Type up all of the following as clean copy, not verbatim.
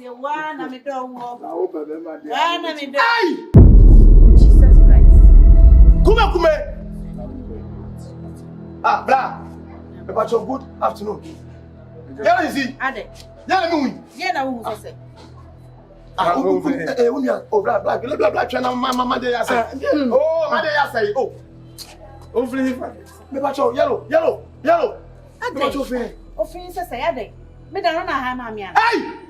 You want me don't walk. I hope I'm Jesus Christ. Kume. Ah, blah. About your good afternoon. Yeah, is he? Aden. Yeah, me. Yeah, na who say. Ah, blah blah blah. Chana mama dey say. Oh, mama dey say. Oh. Hopefully, me about your yellow. Me about your friend. Ofin say Aden. Me da na ha ma me an. Hey!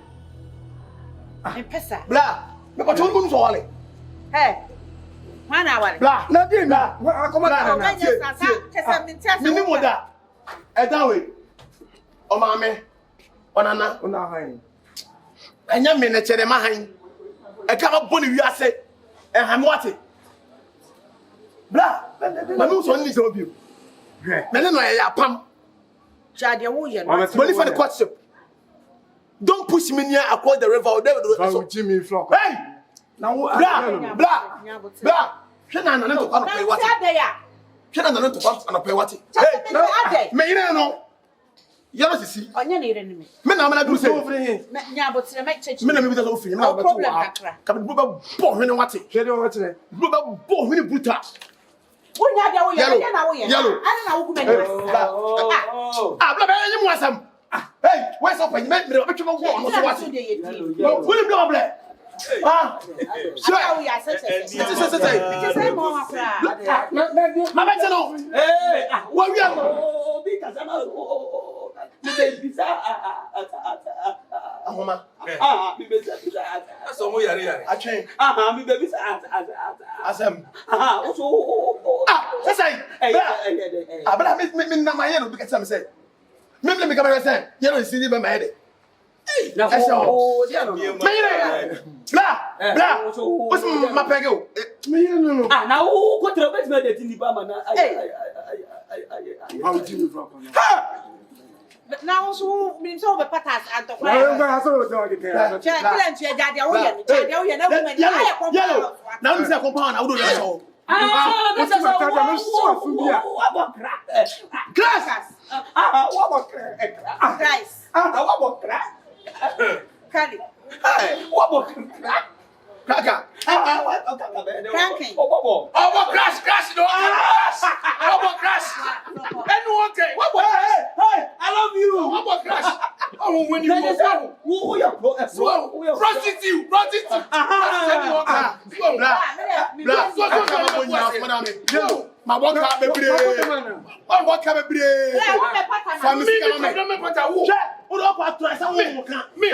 Me pesa. Blah. Me about your gun so wale. Hey. Wana wale. Blah. Na dey blah. Come on. Me moda. That way. O mama. Onana. Ona han. Anya me na chere ma han. E ka ma boni wi ase. E ha mo ate. Blah. Ma me so ni so bi. Me ne no ya pam. Jade wo ye no. Money for the question. Don't push me near across the river. Oh, Jimmy Flock. Hey! Now, blah. Shana na to come pay what? Shana na to come pay what? Hey, me no. You know Cici. Onya na ire ni me. Me na do say. Me nya botire me cheche. Me na me bi so free. Me na problem kakra. Ka be bo hwene what? Shede o wetere. Bo hwene buta. Wonya dia wo ye, anya na wo ye. Ana na wo kuma ni. Ah, blah blah you asam. Hey, where's up? Me betwe wo no so what? Will you blow blah? Ah, sure. We are such a say more afra. Ma bete no. Hey, what we are? Because I'm Ahoma. me be so mo yare. I train. Me be Asam. So Say. Abla me na my head because I'm say. Me come say. You know see be my head. Na oh, dia no. Me blah. What's my pego? Me no. Na wo ko tra bet me dey tin ba ma na How Jimmy Flock. Now so me so be patas and to I saw the guy. Jade wo ye na woman. Yellow. Now you say compound I would do so. What's my time? I'm so familiar. What about crack? Class. What about crack? Christ. What about crack? Kali. What about crack? Cracker. Cranking. Oh, crash no. What crash? Anyone okay? What hey, I love you. What crash? Oh, when you who you prostitute. My work be brave. Oh, what can be brave? Family come pata wo. Who don't patronize me.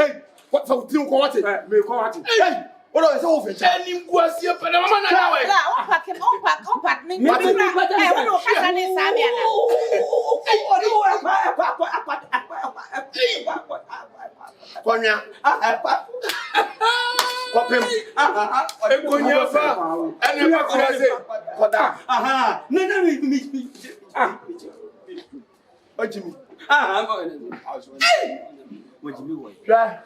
What for you ko what? Me ko what? Hey. What do I say over? Any guasi pa na mama na dawe. On pack me. Hey, what do ka ni sabi ana? Konya. Kopem. Konya fa. Ene pa ko say. Koda. No me. Ojimi. Wajimi wo. Try.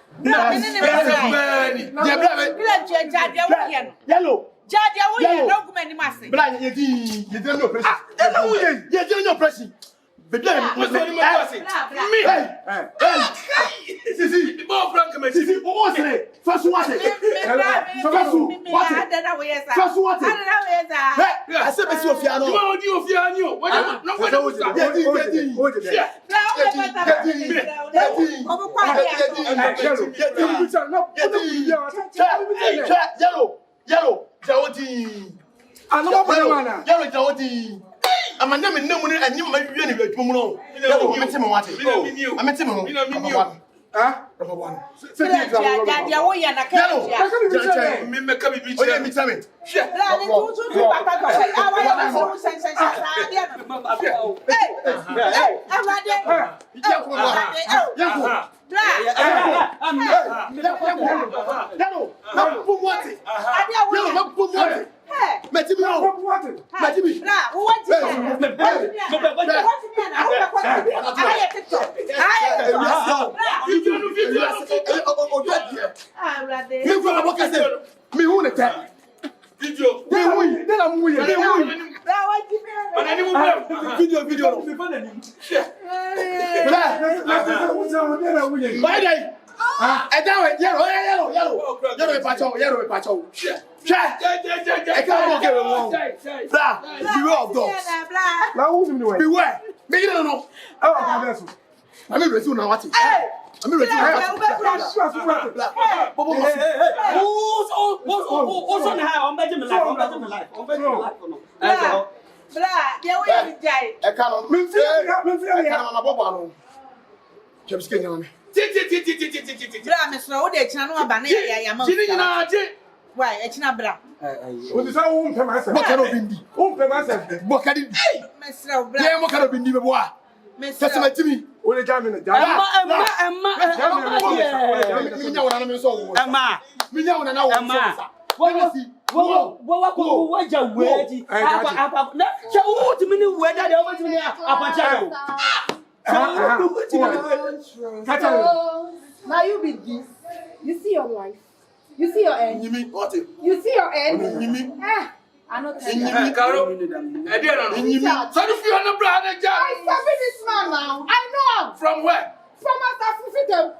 Yellow. Jade wo ye no kuma ni mase. Blind you did no pressure. You did no pressure. But then me. Hey. Cici, More frank me. Cici, what say? First what? Hey, I said be so fiano. You want you fiano. What no what Yellow, Jawoti. Yellow, Jawoti. I'm a name and no money and you might be any way to know. I'm a Tim Watty. I'm a Tim. Huh? Number one. Jade wo ye na ka. Me me ka bi bi. Oh, yeah, me tell me. Hey, Video. By day. Yellow patcho. I can't get along. Beware of dogs. Now who's in the way? Beware. Make it no. I'm in resume now. What? I'm in resume. Who's on high on Benjamin life? Blah, yeah, we are die. I can't. Blah, Miss Rowe, they channel about why, it's not bra. What is our own myself? What kind of bindi? What kind of Miss Rowe, yeah, what kind of bindi? Miss Testament to me. What a jam in the Now you be this. You see your life. You see your end. You mean what? You see your end. You mean? I'm not You mean? telling you. So if you are not brother, I serve this man now. I know. from where? From Asare.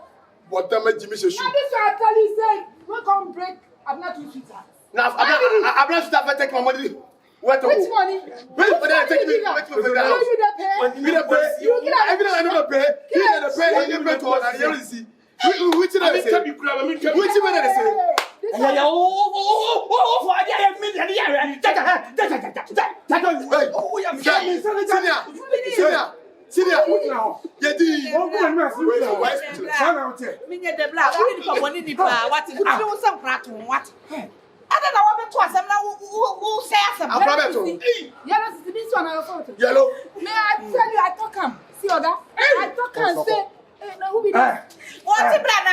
What the Jimmy says? Now this one I tell you say, we come break. I'm not too sweet. Now I'm not to take my money. What? Which money? Wait for that. Take me. Wait for that. You the pay. You the pay. You get I never pay. He the pay. You pay to us. I never see. Which one they say? Which one they say? Senior. Yedi. I don't know what to us. I'm now who says this one I photo. Yellow. May I tell you, I talk him. See other? I talk and say, no, who be that? what's the brand?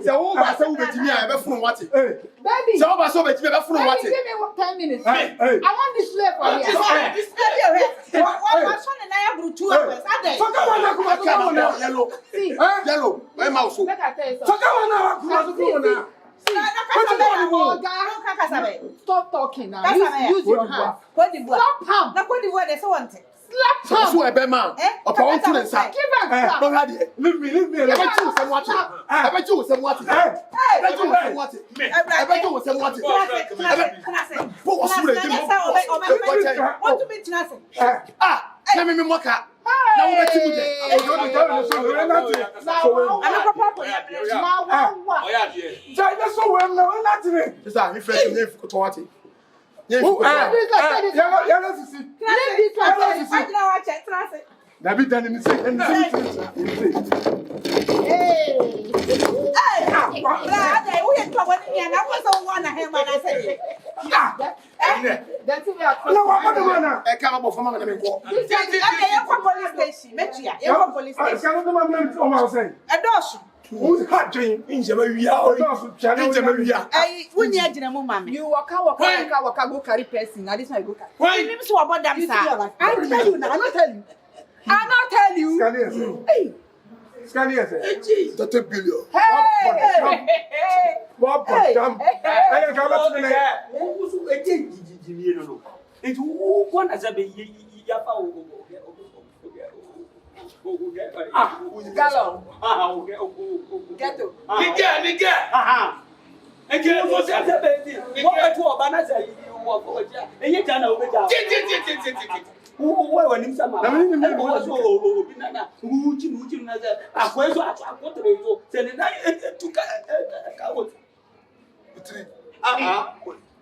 So who bet me I be from what? Baby. So so bet me be from what? Give me 10 minutes. I want this slave for you. This is one person and I have 2 hours. Yellow. See. Yellow. My mouse. Let I tell you something. Stop talking now. Use your hand. Slap him. Slap So a bear man. Upon two and sack. Give him slap. Don't have it. Leave me. I bet you some water. I bet you some water. I bet you some water. I bet you some water. What to be nothing? Let me mock her. Now we're to Who's hot dream? You walk go carry person. Now this one go carry. Why? You so about them, sir. I tell you now. I not tell you. Hey. Scania, That's a billion. Bob, jump. I can't go to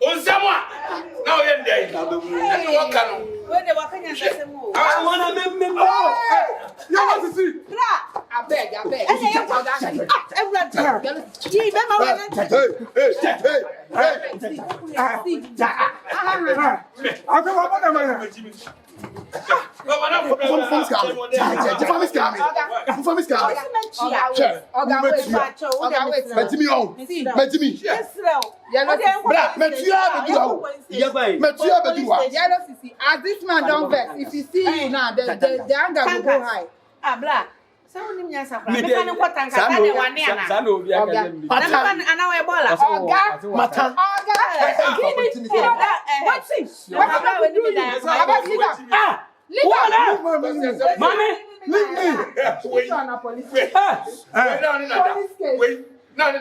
On someone now, you're there. When they walk in and say, I want to remember. You want to see? I beg. As this man don't vex, if you see you now, the anger will go high. Blah. Someone me answer. Me can what and can they one near na. Matan. What's it? Wait. No,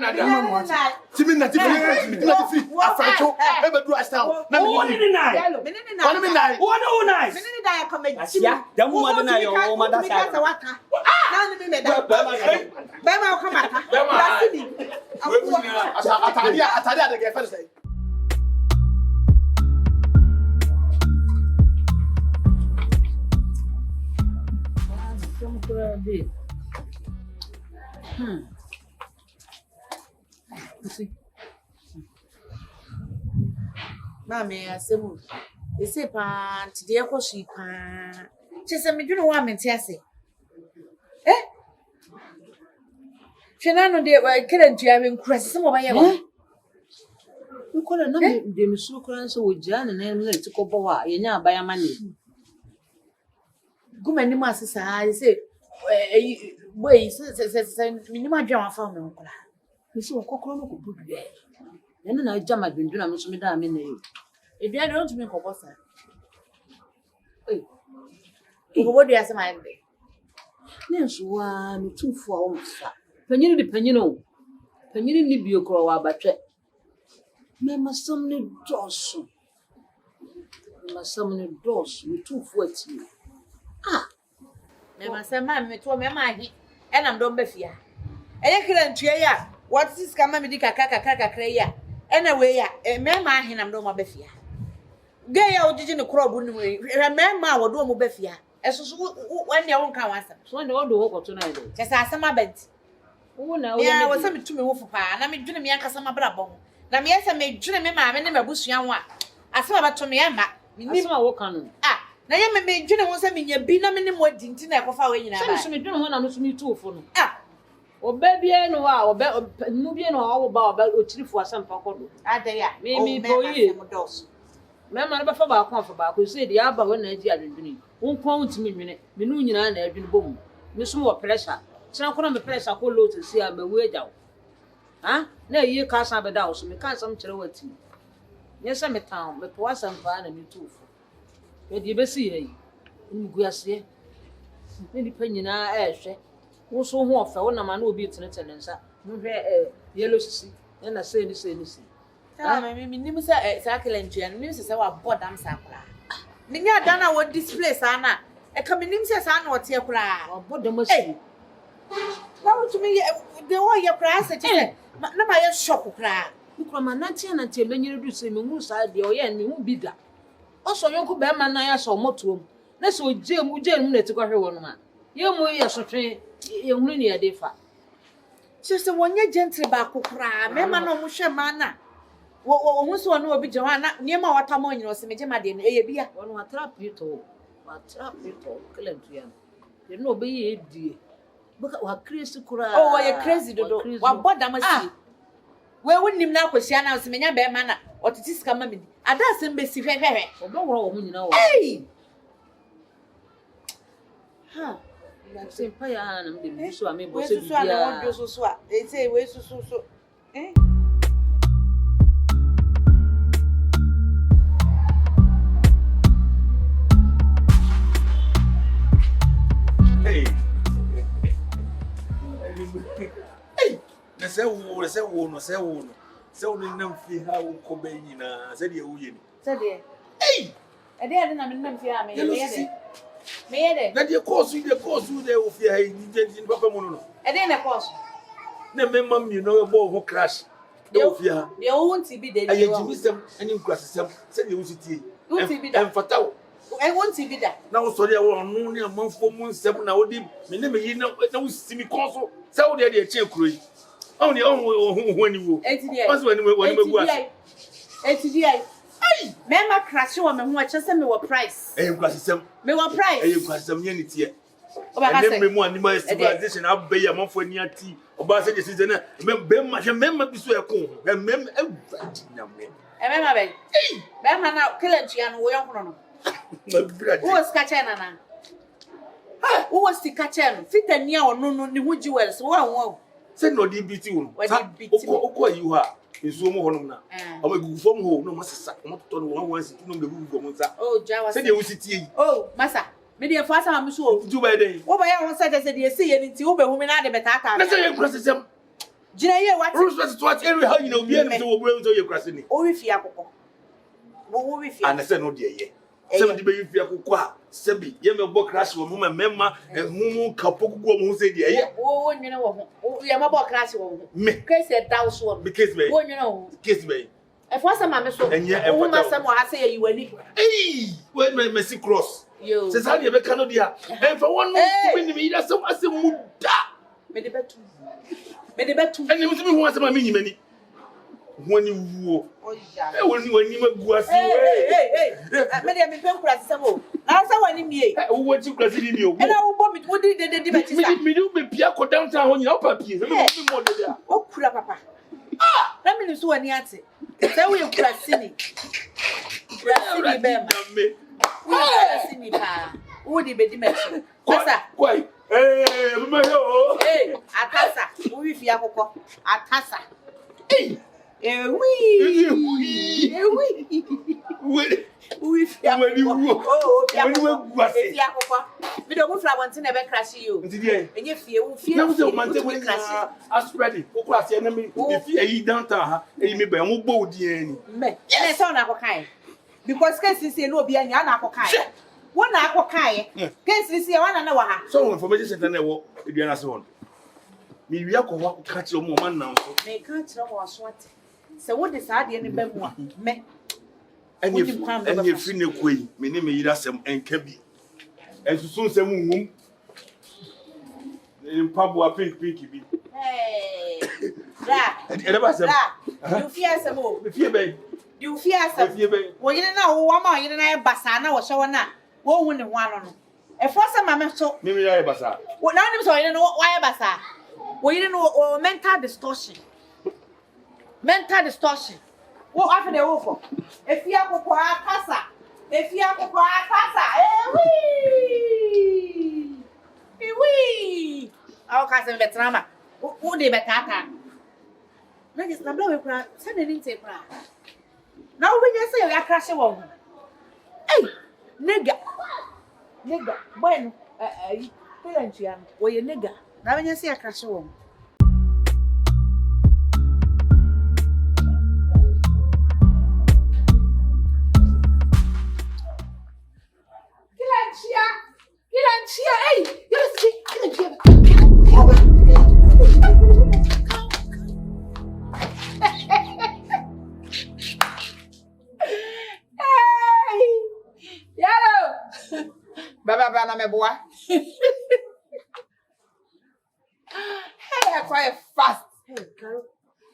Timmy, Afracho, ever do us now. No, One in the night. The woman and your woman. Mammy, I say, you say, pan, today, of course, she pan. She said, me do no one, Tessie. Eh? She know they were killing to having crest some of my own. You call a number of them so crans with Jan and then let to go by a buy a money. Go many masses, I say, wait, says, minimum John found no. You saw a cockroach could put there. And then I jam at the drum, so madame in the if you don't make a boss. What do you ask my day? Yes, 1, 2, 4. Penny the penino. Penny need be a crow, but Mamma summoned doors. Mamma summoned doors with 2 foot. Ah, Mamma said, Mamma, to my and I'm don't be fear. And I couldn't cheer. What's this come and kaka anyway, a man, I'm no more befia. Gay out in the crop, remember what do Mobefia. As when your own counsel. so I know the walk tonight. Just as some bent. Oh, now, Yeah, I was something to me for pa, and I mean, Jimmy Yanka some brabon. Now, yes, I made Jimmy, my name of Bush Yan one. I saw about Tommy Emma. You my walk on. Ah, now you made Jimmy was a mean, be no minimum dinner for far away. Some me don't want to meet 2 for. Ah, Or baby, and or movie and all about 3 for some pocket. ah, they are. Maybe Dos. Mamma never for back on for back, who said the Abba when I did me. Won't point me, Minunia and Edwin Boom. Miss more pressure. So I'm going to press a whole lot to see I'm a weird out. Huh? No, you can't have a doubt, so we can't some charity. Yes, I'm a town, but was some fun and you too. But you be see, you go see. Maybe penny now, Ash. Also, one for 1 man will be to the tenants. No, yellow sea, and I say this. Name is exactly and news is our bottom sample. Minya Dana would display Sana. A coming says I know what's your cry. Or what the must say. Now to me, the way your price, no, my shock cry. You come and not until when you do say, Moose, I the oil and you won't be that. Also, you could bear man, I saw more to him. That's what Jim would let to go here 1 man. You more yes, or train, you really a differ. Just a 1 year gentry back cry, Mamma no musha mana. Almost one will be Joanna near my watermon or some Madin, a beer. One will trap you to Clementine. You know, be a dear. Look at what crazy cry. Oh, you're crazy, Dodo. What bottom see? Where wouldn't him now question out some bear manner or to this coming? I doesn't be very, very. No wrong, you know. Hey! Huh. That's a fire and the so I mean, where's the swallow? I won't do so swat. They say, where's so. Eh? Hey, say one, say one, how Cobain, said you. Said there. Hey, I didn't know me. May that your course with the course with the fear in Papa Mono. I didn't course. No, ma'am, you know about who crash. No fear. They won't be the I use them and you cross them, said you city. And Fatao. I won't be that. Now, sorry, I will only a month 4 months, 7 hours. Me never hear no see me console. So they are chair crew. Only when you go. ATDI. Hey, Mamma crash you on who I just sent me what price. Eh, some. Me what price? Eh, you got some unity. And then me more animal civilization. I'll pay a month for near tea. Or by the season. Remember this way. Remember everything. Remember, hey, Mamma now kill it and we are. Who was catching? Who was the catching? Fit and near or no, would you well? So one said no DBT. What you are is so more now. I will go from home. No, Master, not to one once to know the room. Oh, Java said you will see. Oh, Massa, Me dey for asam so. Do by day. Wo ba ya won say dey see ye nti wo be hu me na de betata. Na say you cross them. Gina ye what? Respect to what area how you know be able to wo so you cross ni. O wi fi akoko. Wo wi fi. And say no dey ye. Say me be fi akoko a, say bi ye me bo crash wo mu memma mu kapokugo mu say dey ye. Wo nwene wo ho. Ye ma bo crash wo ho. Me. Case e daw so. Be case be. Wo nwene wo. Case be. E for asam me so. Wo ma sam wa say you ani. Hey, when me see cross. Yo. Say say be can no dia. And for one no to be me that some asem muda. Me de betu. Me de betu. And you me who asem me nyimani. When you wo. Oja. E when you magu asi. Hey. Me de me pen kura sisem o. Na say wani mie. Wo wati krasi ni o. E na wo bo me wo di de betisa. Me do be pia ko downtown ho nyina papie. Me be mo de dia. O kura papa. Ah, na me so wani ate. Say we kura sini. Kura sini be ma. We kura sini pa. Wo di be di me so. Pasa. Kwai. Eh, me yo. Hey, atasa. Wo wi fi akoko. Atasa. Eh. Oui. Oui, fi akoko. Oh, fi akoko. Fi akoko. Me do mo fra wonte na be crash you. Nti die. Enye fie, wo fie. Na so man say we crash. Aspread. Wo class na me. Fi ayi downtown ha. E me ba mo bo di ani. Me. Na say na akokan. Because case say no obi anya na akokan. Wo na akokan. Case say wana na wa ha. So information center na wo eduana se won. Me wi akọ ka kire mo man nan so. Me ka kire mo aso ate. Se wo de sa de ne ba mu a. Me. Enye fi ne koi. Me ne me yira sem enka bi. Ensusun sem nwum. Mpabo pink bi. Hey. Ra. Ele ba sem. You fear sem o. Me fie be. You fear sem. Me fie be. Wo yire na wo ma yire na e basa na wo hye na. Wo hu ne ho ano no. E for sem ma me so. Me ya e basa. Wo na nim so yire no wa e basa. Wo yire no mental distortion. Mental distortion. Wo afa de wo for. E fie akoko akasa. E fie akoko akasa. Oui. Aw ka se vetrama. Wo de betata. Na just na blow we kura. Se na ni nte kura. Na wo nya se ya crash wo. Hey, nigga. Bueno, Ntuoa. Wo ye nigga. Na nya se ya crash wo. Kilanchia, hey, Baba na me boy. Hey, quite fast. Hey, Carol.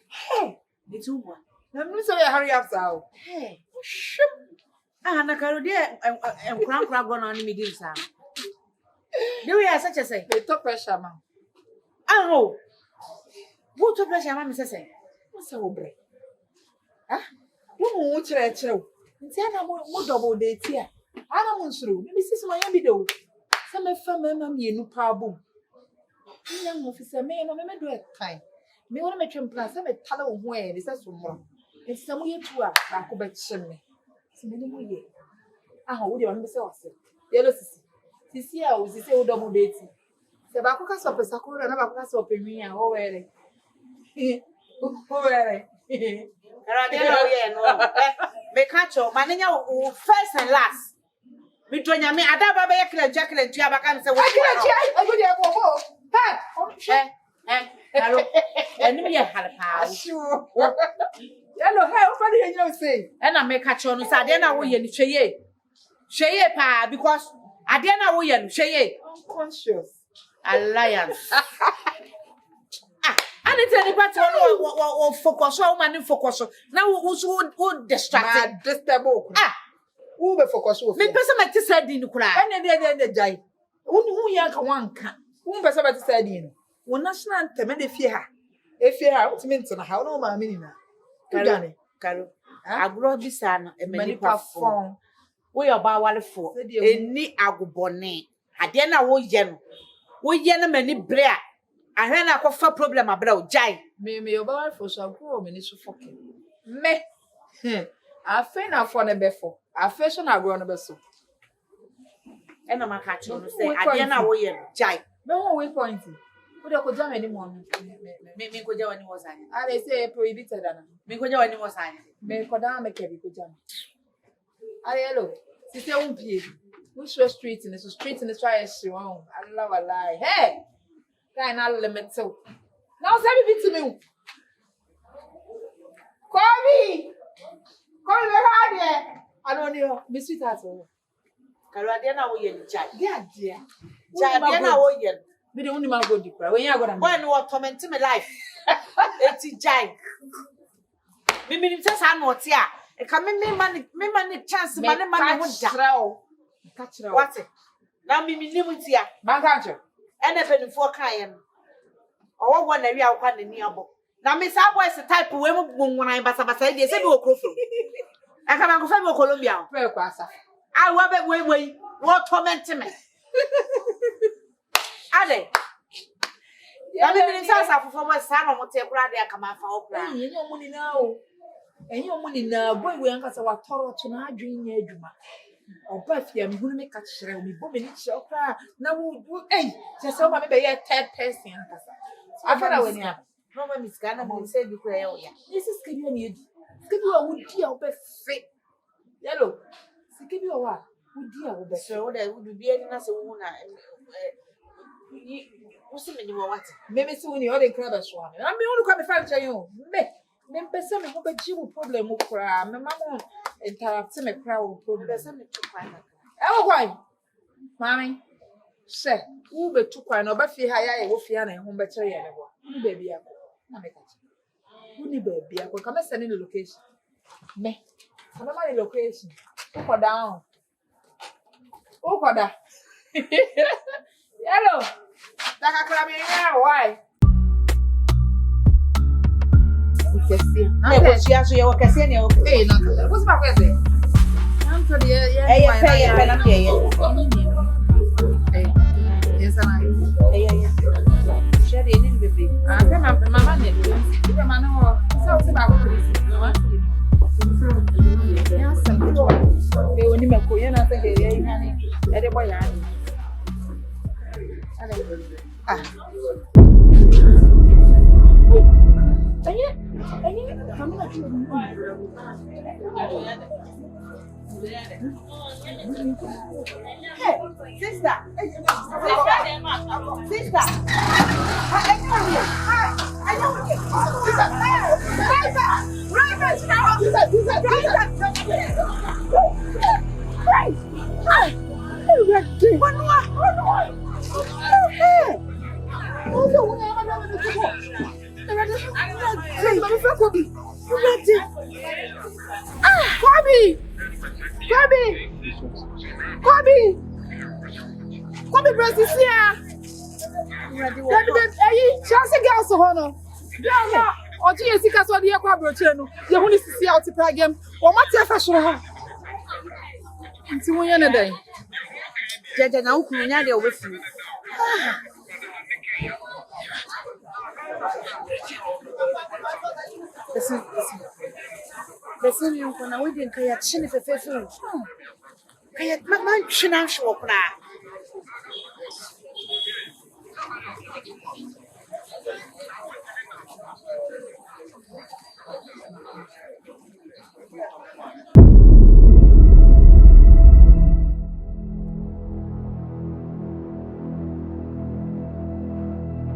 Hey, it's over. Na me say hurry up so. Hey. Shoop. Ah, na Carol there kran go na me give sa. Do we are such a say? They top pressure man. Oh. What top pressure man say? What's so bre? Ah? Wo chere o. Nti ana mo double date here. Ana mo nsuru. Me sisi mo yan bi do. Se me fa mama mienu pa bom. Nya mo fi se me no me do e kan. Me wona me twem plan se me tale wo ho e de se so mo. Nti se mo yetu a ba ko be kyem me. Se me ni mo ye. Ah wo de wo me se wase. Yelo sisi. Sisi a wo sisi wo double date. Se ba ko ka so pesa ko na ba ko ka so pe mi a wo were. Wo were. Me catch you, mananya first and last. Me join me ada baba ya kila jakile ntua baka me say wo. I go there for. Hello. Eni me ya halpa. Sure. Hello, hey, what did you say? And I make catch you no say na wo ye ni hweye. Hweye pa because ade na wo ye no hweye. Unconscious. Alliance. And it's any part of focus on man focus. Now who distracted? Disturbable. Ah, who be focus on? me person ma ti said in kura. And the jai. Who yank one can. Who person ma ti said in. One national anthem and the fear. If you are what means and how no ma meaning. Karo. Agro bisana e many perform. We are ba for. Eni agubone. Ade na wo ye no. Wo ye na mani brea. I na kofa problem abra jai. Me oba for so grow me ni so fucking. Me. I fe na for na be for. I fe so na grow na be so. ɛna maka kyerɛ no sɛ adeɛ na wo yɛ no jai Me won we point. Wo de ko jam any mo no. me ko jawa ni wo sanya Ah, they say prohibited ana. me ko jawa ni wo sanya Me ko da me ke bi ko jam. Ah, hello. Si se un pie. We show street in so street in the try she won. Allah wallahi. Hey. Guy na limit so. Now say me to me. Kobi. Kobi be ha there. I don't know. Me sweet at all. kalo adeɛ na wo yɛ no jai Dia dia. jai adeɛ na wo yɛ no Me de unima go di kra. When you go na. boy no torment me life eti jai me nim sɛ saa no ɔte a ka me ma ne chance ma ne ho da Catch it. what na me nim ntia Man catch it. ɛna penifo kae no ɔwɔ na wi akwa na ni abo na me sa boys type we mu nwonan basa basa dey say be okrofo aka man ko fa be Colombia Pray kwa asa. I wa be we no torment me Aden na me nim sɛ asafo boys sa no mote kura de aka ma fa okura Enyi omuni na o. Enyi omuni na boy we anka sa watoro to na adwen nya adwuma. Oba fia me hunu me ka kyerɛ o me bo me ni kyerɛ okra na wo je se o ma me be ye third person anka sa. Afara we ni a. no ma miska na mo say bi kura ye o ya This is kebi na edi. Kebi wa wo di a wo be fe. Yellow. Kebi wa wo di a wo be. so wo da wo du bi ani na se wo na wo se me ni wo what Me me se wo ni o de kra be so ame. Na me hunu kwa me fa nkyɛn o. Me pese me ho be ji wo problem wo kra. Me ma mo interrupt me kra wo problem. be se me tu kwa na Ewo kwai. Mami. Se, wo be tu kwai na oba fi ha ya wo fi ha na ho be kire ye ne bo. Ni baby akọ. Na me ka chi. Wo ni baby akọ. Ka me send the location. Me. Ka me ma the location. Wo ko down. Wo ko da. Hello. Da ka kra me ya why? Ukesi. na ko sia so ye wo kase ne wo Eh, na ka. What's my question? I'm to the eh ye pe na me ye Yes, I eh share the name baby Ah, mama ne. Ibe ma no. So se ba ko polisi. Mama. Ya se mo. E oni me ko ye na se he ye ina ni. E de boy ya ni. Ah. Anya, kama na tu. hey sister sister Kobe Francis here. David, chance girls ho no. Yeah, oji esika so de ekwa broche no. Ye hu ni sisi out program. Wo mate afa so ho. Nti wo ye ne den. jeje na ukuru nya de obefu Besi mi nko na we din ka ya chine fefefe ka ya man twina hwo kra